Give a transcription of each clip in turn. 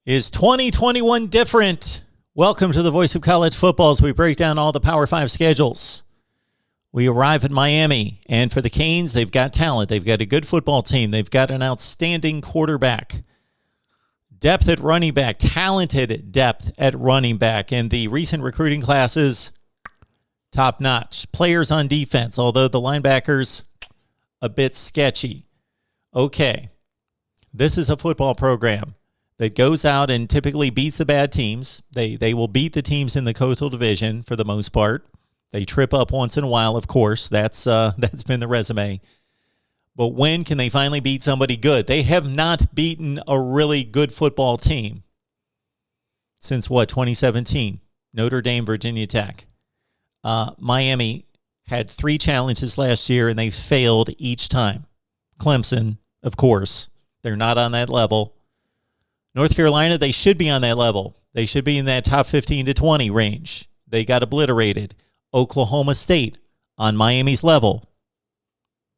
Is 2021 different? Welcome to the Voice of College Football as we break down all the Power 5 schedules. We arrive at Miami, and for the Canes, they've got talent. They've got a good football team. They've got an outstanding quarterback. Depth at running back, talented depth at running back. And the recent recruiting classes, top-notch. Players on defense, although the linebackers, a bit sketchy. Okay, this is a football program that goes out and typically beats the bad teams. They will beat the teams in the Coastal Division for the most part. They trip up once in a while, of course. That's been the resume. But when can they finally beat somebody good? They have not beaten a really good football team since, 2017? Notre Dame, Virginia Tech. Miami had 3 challenges last year, and they failed each time. Clemson, of course. They're not on that level. North Carolina, they should be on that level. They should be in that top 15 to 20 range. They got obliterated. Oklahoma State, on Miami's level,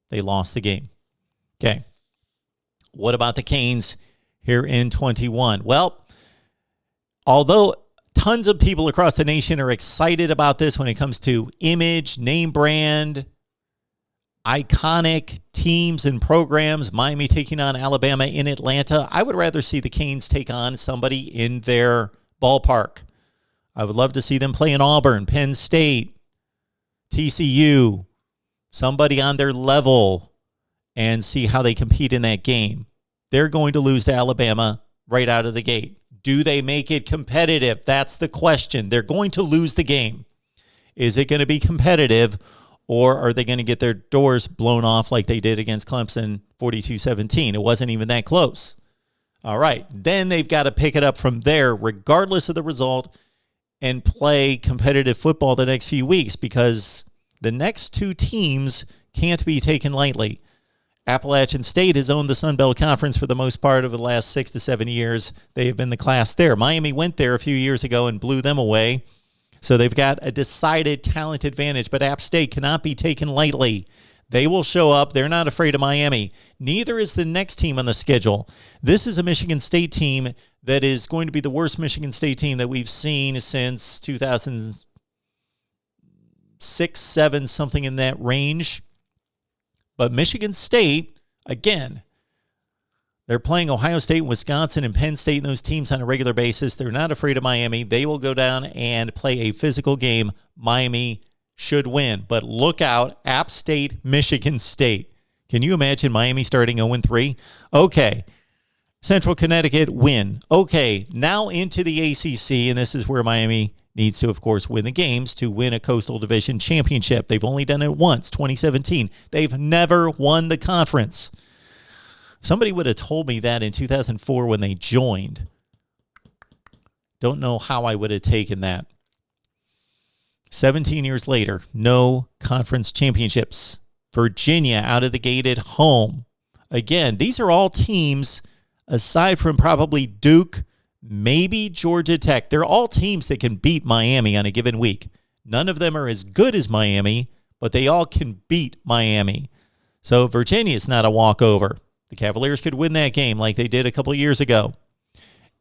they lost the game. Okay. What about the Canes here in 21? Well, although tons of people across the nation are excited about this when it comes to image, name brand, iconic teams and programs, Miami taking on Alabama in Atlanta, I would rather see the Canes take on somebody in their ballpark. I would love to see them play in Auburn, Penn State, TCU, somebody on their level, and see how they compete in that game. They're going to lose to Alabama right out of the gate. Do they make it competitive? That's the question. They're going to lose the game. Is it going to be competitive, or are they going to get their doors blown off like they did against Clemson 42-17? It wasn't even that close. All right. Then they've got to pick it up from there, regardless of the result, and play competitive football the next few weeks, because the next 2 teams can't be taken lightly. Appalachian State has owned the Sun Belt Conference for the most part over the last 6 to 7 years. They have been the class there. Miami went there a few years ago and blew them away. So they've got a decided talent advantage, but App State cannot be taken lightly. They will show up. They're not afraid of Miami. Neither is the next team on the schedule. This is a Michigan State team that is going to be the worst Michigan State team that we've seen since 2006, 7, something in that range. But Michigan State, again, they're playing Ohio State, Wisconsin, and Penn State and those teams on a regular basis. They're not afraid of Miami. They will go down and play a physical game. Miami should win. But look out, App State, Michigan State. Can you imagine Miami starting 0-3? Okay. Central Connecticut win. Okay, now into the ACC, and this is where Miami needs to, of course, win the games to win a Coastal Division championship. They've only done it once, 2017. They've never won the conference. Somebody would have told me that in 2004 when they joined. Don't know how I would have taken that. 17 years later, no conference championships. Virginia out of the gate at home. Again, these are all teams, aside from probably Duke, maybe Georgia Tech. They're all teams that can beat Miami on a given week. None of them are as good as Miami, but they all can beat Miami. So Virginia is not a walkover. The Cavaliers could win that game like they did a couple years ago.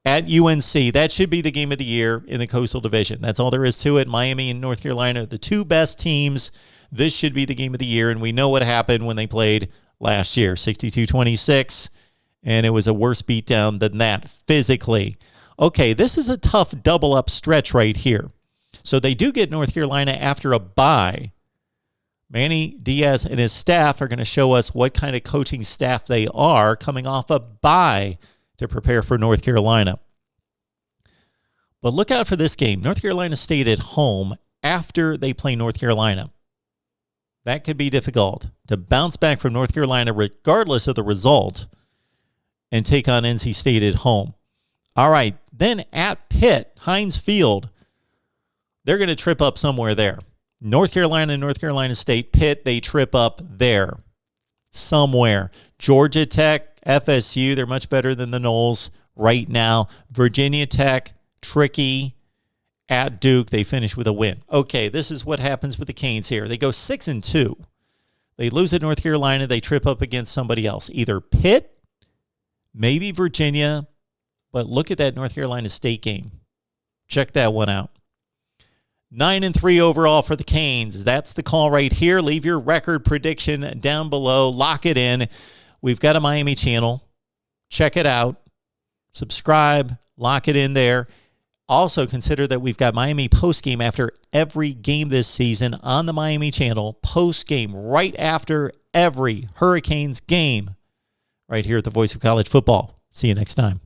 At UNC, that should be the game of the year in the Coastal Division. That's all there is to it. Miami and North Carolina are the 2 best teams. This should be the game of the year, and we know what happened when they played last year, 62-26, and it was a worse beatdown than that physically. Okay, this is a tough double-up stretch right here. So they do get North Carolina after a bye. Manny Diaz and his staff are going to show us what kind of coaching staff they are coming off a bye to prepare for North Carolina. But look out for this game. North Carolina State at home after they play North Carolina. That could be difficult to bounce back from North Carolina regardless of the result and take on NC State at home. All right, then at Pitt, Heinz Field, they're going to trip up somewhere there. North Carolina and North Carolina State, Pitt, they trip up there somewhere. Georgia Tech, FSU, they're much better than the Noles right now. Virginia Tech, tricky. At Duke, they finish with a win. Okay, this is what happens with the Canes here. They go 6-2. They lose at North Carolina. They trip up against somebody else, either Pitt, maybe Virginia, But look at that North Carolina State game. Check that one out. 9-3 overall for the Canes. That's the call right here. Leave your record prediction down below. Lock it in. We've got a Miami channel. Check it out. Subscribe. Lock it in there. Also consider that we've got Miami postgame after every game this season on the Miami channel. Postgame right after every Hurricanes game right here at the Voice of College Football. See you next time.